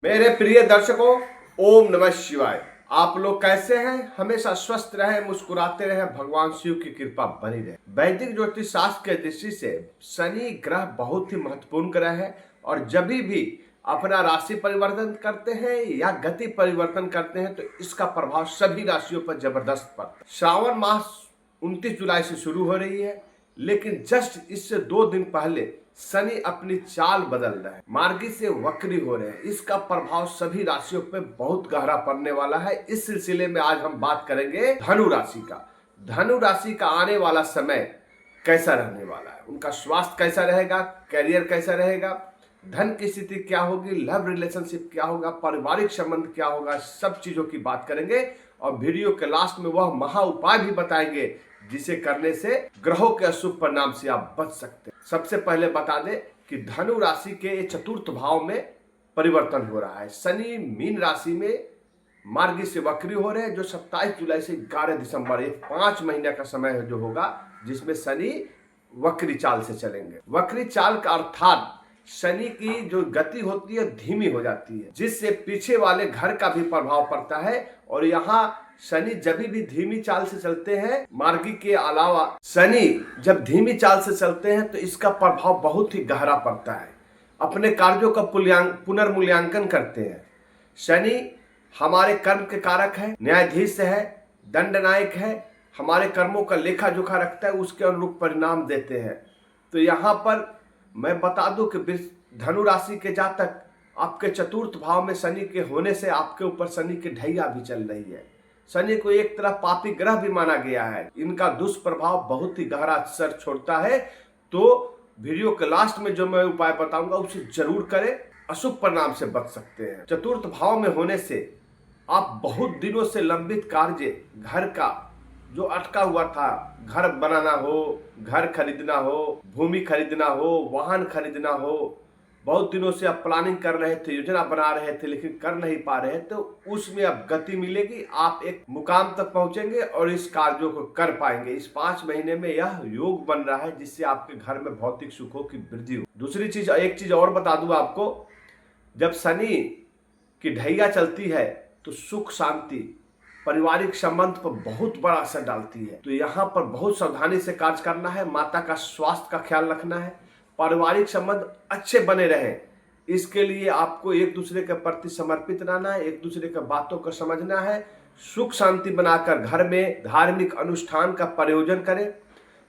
मेरे प्रिय दर्शकों, ओम नमः शिवाय। आप लोग कैसे हैं? हमेशा स्वस्थ रहे, मुस्कुराते रहे, भगवान शिव की कृपा बनी रहे। वैदिक ज्योतिष शास्त्र के दृष्टि से शनि ग्रह बहुत ही महत्वपूर्ण ग्रह है और जब भी अपना राशि परिवर्तन करते हैं या गति परिवर्तन करते हैं तो इसका प्रभाव सभी राशियों पर जबरदस्त पड़ता है। श्रावण मास 29 जुलाई से शुरू हो रही है, लेकिन जस्ट इससे 2 दिन पहले शनि अपनी चाल बदल रहे हैं, मार्गी से वक्री हो रहे हैं। इसका प्रभाव सभी राशियों पे बहुत गहरा पड़ने वाला है। इस सिलसिले में आज हम बात करेंगे धनु राशि का। धनु राशि का आने वाला समय कैसा रहने वाला है, उनका स्वास्थ्य कैसा रहेगा, करियर कैसा रहेगा, धन की स्थिति क्या होगी, लव रिलेशनशिप क्या होगा, पारिवारिक संबंध क्या होगा, सब चीजों की बात करेंगे और वीडियो के लास्ट में वह महा उपाय भी बताएंगे जिसे करने से ग्रहों के अशुभ परिणाम से आप बच सकते हैं। सबसे पहले बता दें कि धनु राशि के चतुर्थ भाव में परिवर्तन हो रहा है। शनि मीन राशि में मार्गी से वक्री हो रहे हैं, जो 27 जुलाई से 11 दिसंबर, एक 5 महीने का समय जो होगा जिसमें शनि वक्री चाल से चलेंगे। वक्री चाल का अर्थात शनि की जो गति होती है धीमी हो जाती है, जिससे पीछे वाले घर का भी प्रभाव पड़ता है। और यहाँ शनि जब भी धीमी चाल से चलते हैं, मार्गी के अलावा शनि जब धीमी चाल से चलते हैं तो इसका प्रभाव बहुत ही गहरा पड़ता है। अपने कार्यों का पुनर्मूल्यांकन करते हैं। शनि हमारे कर्म के कारक है, न्यायाधीश है, दंडनायक है, हमारे कर्मों का लेखा जोखा रखता है, उसके अनुरूप परिणाम देते हैं। तो यहाँ पर मैं बता दूं कि धनु राशि के जातक आपके चतुर्थ भाव में शनि के होने से आपके ऊपर शनि की ढैया भी चल रही है। शनि को एक तरह पापी ग्रह भी माना गया है। इनका दुष्प्रभाव बहुत ही गहरा असर छोड़ता है। तो वीडियो के लास्ट में जो मैं उपाय बताऊंगा उसे जरूर करें, अशुभ परिणाम से बच सकते हैं। चतुर्थ भाव में होने से आप बहुत दिनों से लंबित कार्य, घर का जो अटका हुआ था, घर बनाना हो, घर खरीदना हो, भूमि खरीदना हो, वाहन खरीदना हो, बहुत दिनों से आप प्लानिंग कर रहे थे, योजना बना रहे थे लेकिन कर नहीं पा रहे, तो उसमें अब गति मिलेगी। आप एक मुकाम तक पहुंचेंगे और इस कार्यों को कर पाएंगे। इस 5 महीने में यह योग बन रहा है जिससे आपके घर में भौतिक सुखों की वृद्धि हो। दूसरी चीज, एक चीज और बता दूं आपको, जब शनि की ढैया चलती है तो सुख शांति पारिवारिक संबंध पर बहुत बड़ा असर डालती है। तो यहाँ पर बहुत सावधानी से कार्य करना है, माता का स्वास्थ्य का ख्याल रखना है, पारिवारिक संबंध अच्छे बने रहे, इसके लिए आपको एक दूसरे के प्रति समर्पित रहना है, एक दूसरे के बातों को समझना है, सुख शांति बनाकर घर में धार्मिक अनुष्ठान का प्रयोजन करें,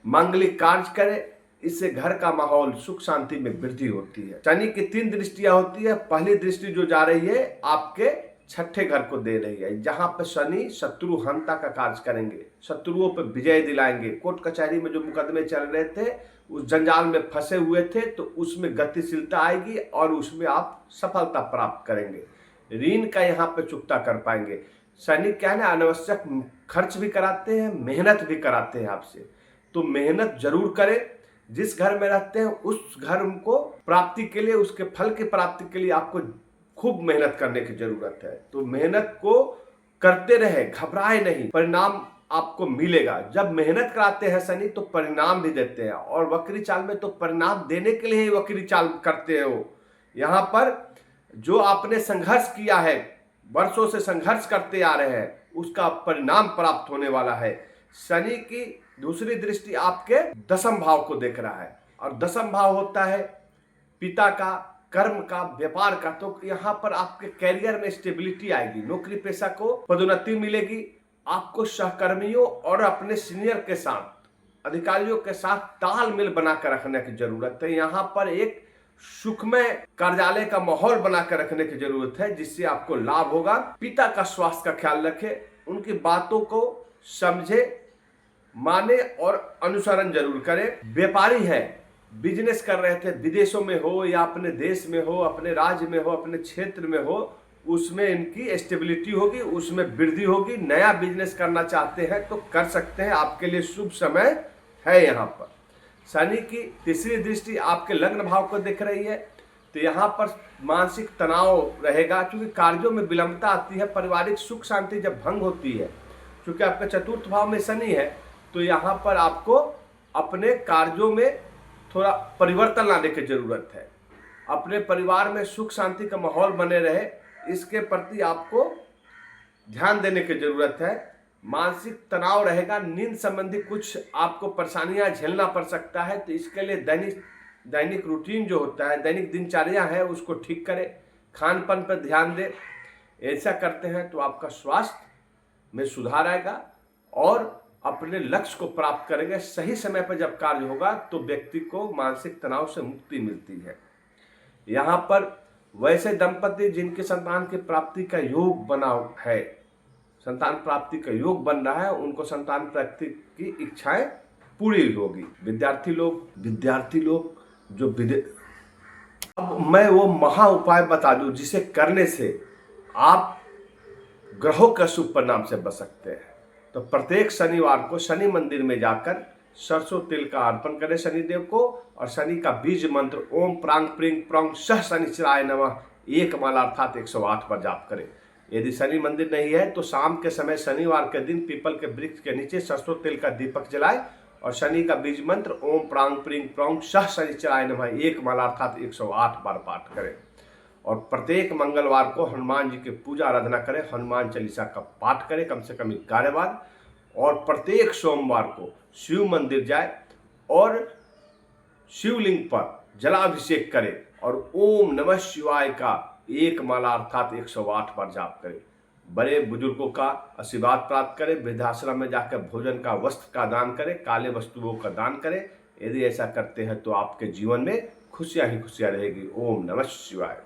मांगलिक कार्य करें। इससे घर का माहौल सुख शांति में वृद्धि होती है। शनि की 3 दृष्टियां होती है। पहली दृष्टि जो जा रही है आपके 6ठे घर को दे रही है, जहां पर शनि शत्रु हंता का कार्य करेंगे, शत्रुओं पर विजय दिलाएंगे। कोर्ट कचहरी में जो मुकदमे चल रहे थे, उस जंजाल में फंसे हुए थे, तो उसमें गतिशीलता आएगी और उसमें आप सफलता प्राप्त करेंगे। ऋण का यहाँ पे चुकता कर पाएंगे। शनि क्या है ना, अनावश्यक खर्च भी कराते हैं, मेहनत भी कराते हैं आपसे, तो मेहनत जरूर करें। जिस घर में रहते हैं उस घर को प्राप्ति के लिए, उसके फल की प्राप्ति के लिए आपको खूब मेहनत करने की जरूरत है। तो मेहनत को करते रहे, घबराए नहीं, परिणाम आपको मिलेगा। जब मेहनत कराते हैं शनि तो परिणाम भी देते हैं, और वक्री चाल में तो परिणाम देने के लिए ही वक्री चाल करते हो। यहाँ पर जो आपने संघर्ष किया है, वर्षों से संघर्ष करते आ रहे हैं, उसका परिणाम प्राप्त होने वाला है। शनि की दूसरी दृष्टि आपके 10म भाव को देख रहा है, और 10म भाव होता है पिता का, कर्म का, व्यापार का। तो यहाँ पर आपके कैरियर में स्टेबिलिटी आएगी, नौकरी पेशा को पदोन्नति मिलेगी। आपको सहकर्मियों और अपने सीनियर के साथ, अधिकारियों के साथ तालमेल बनाकर रखने की जरूरत है। यहाँ पर एक सुखमय कार्यालय का माहौल बनाकर रखने की जरूरत है, जिससे आपको लाभ होगा। पिता का स्वास्थ्य का ख्याल रखें, उनकी बातों को समझे, माने और अनुसरण जरूर करें। व्यापारी है, बिजनेस कर रहे थे, विदेशों में हो या अपने देश में हो, अपने राज्य में हो, अपने क्षेत्र में हो, उसमें इनकी स्टेबिलिटी होगी, उसमें वृद्धि होगी। नया बिजनेस करना चाहते हैं तो कर सकते हैं, आपके लिए शुभ समय है। यहाँ पर शनि की तीसरी दृष्टि आपके लग्न भाव को देख रही है, तो यहाँ पर मानसिक तनाव रहेगा, क्योंकि कार्यों में विलंबता आती है। पारिवारिक सुख शांति जब भंग होती है, क्योंकि आपका चतुर्थ भाव में शनि है, तो यहाँ पर आपको अपने कार्यों में थोड़ा परिवर्तन लाने की जरूरत है। अपने परिवार में सुख शांति का माहौल बने रहे, इसके प्रति आपको ध्यान देने की जरूरत है। मानसिक तनाव रहेगा, नींद संबंधी कुछ आपको परेशानियां झेलना पड़ सकता है, तो इसके लिए दैनिक रूटीन जो होता है, दैनिक दिनचर्या है, उसको ठीक करें, खान पान पर ध्यान दें। ऐसा करते हैं तो आपका स्वास्थ्य में सुधार आएगा और अपने लक्ष्य को प्राप्त करेंगे। सही समय पर जब कार्य होगा तो व्यक्ति को मानसिक तनाव से मुक्ति मिलती है। यहाँ पर वैसे दंपति जिनके संतान की प्राप्ति का योग बना है, संतान प्राप्ति का योग बन रहा है, उनको संतान प्राप्ति की इच्छाएं पूरी होगी। विद्यार्थी लोग जो अब मैं वो महा उपाय बता दूं जिसे करने से आप ग्रहों का शुभ परिणाम से बच सकते हैं। तो प्रत्येक शनिवार को शनि मंदिर में जाकर सरसों तेल का अर्पण करें शनिदेव को, और शनि का बीज मंत्र ओम प्रांग प्रिंग प्रौंग सह शनिचराय नमः एक माला अर्थात 108 बार जाप करें। यदि शनि मंदिर नहीं है तो शाम के समय शनिवार के दिन पीपल के वृक्ष के नीचे सरसों तेल का दीपक जलाए और शनि का बीज मंत्र ओम प्रांग प्रिंग प्रौंग सह शनिचराय नमः एक माला अर्थात 108 बार पाठ करें। और प्रत्येक मंगलवार को हनुमान जी की पूजा आराधना करें, हनुमान चालीसा का पाठ करें कम से कम 11 बार। और प्रत्येक सोमवार को शिव मंदिर जाए और शिवलिंग पर जलाभिषेक करें और ओम नमः शिवाय का एक माला अर्थात 108 बार जाप करें। बड़े बुजुर्गों का आशीर्वाद प्राप्त करें, वृद्धाश्रम में जाकर भोजन का वस्त्र का दान करें, काले वस्तुओं का दान करें। यदि ऐसा करते हैं तो आपके जीवन में खुशियां ही खुशियां रहेगी। ओम नमः शिवाय।